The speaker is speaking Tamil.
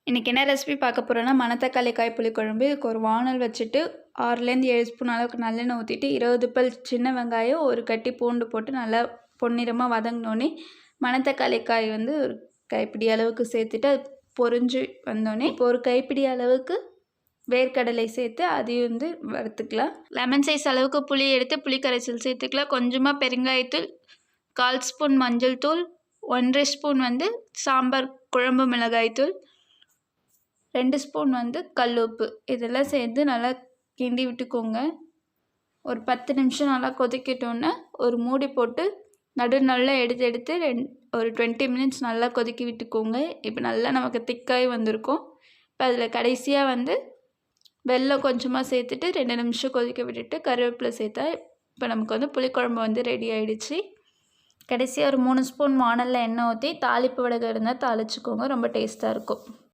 இன்றைக்கி என்ன ரெசிபி பார்க்க போகிறோன்னா மணத்தக்காளி காய் புளிக்குழம்பு. இதுக்கு ஒரு வானல் வச்சுட்டு 6லேருந்து 7 ஸ்பூன் அளவுக்கு நல்லெண்ணெய் ஊற்றிட்டு 20 பல் சின்ன வெங்காயம் ஒரு கட்டி பூண்டு போட்டு நல்லா பொன்னிறமாக வதங்கினோடனே மணத்தக்காளி காய் வந்து ஒரு கைப்பிடி அளவுக்கு சேர்த்துட்டு அது பொரிஞ்சு வந்தோடனே இப்போ ஒரு கைப்பிடி அளவுக்கு வேர்க்கடலை சேர்த்து அதையும் வந்து வறுத்துக்கலாம். லெமன் சைஸ் அளவுக்கு புளி எடுத்து புளி கரைசல் சேர்த்துக்கலாம். கொஞ்சமாக பெருங்காயத்தூள், 1/4 ஸ்பூன் மஞ்சள் தூள், 1.5 ஸ்பூன் வந்து சாம்பார் குழம்பு மிளகாய்த்தூள், 2 ஸ்பூன் வந்து கல் உப்பு இதெல்லாம் சேர்த்து நல்லா கிண்டி விட்டுக்கோங்க. ஒரு 10 நிமிஷம் நல்லா கொதிக்கட்டோன்னே ஒரு மூடி போட்டு நல்லா எடுத்து ஒரு 20 மினிட்ஸ் நல்லா கொதிக்க விட்டுக்கோங்க. இப்போ நல்லா நமக்கு திக்காய் வந்திருக்கும். இப்போ அதில் கடைசியாக வந்து வெல்லம் கொஞ்சமாக சேர்த்துட்டு 2 நிமிஷம் கொதிக்க விட்டுட்டு கருவேப்பிலை சேர்த்தா இப்போ நமக்கு வந்து புளிக்குழம்பு வந்து ரெடி ஆகிடுச்சு. கடைசியாக ஒரு 3 ஸ்பூன் வானலில் எண்ணெய் ஊற்றி தாளிப்பு வடகம் இருந்தால் தாளிச்சுக்கோங்க, ரொம்ப டேஸ்ட்டாக இருக்கும்.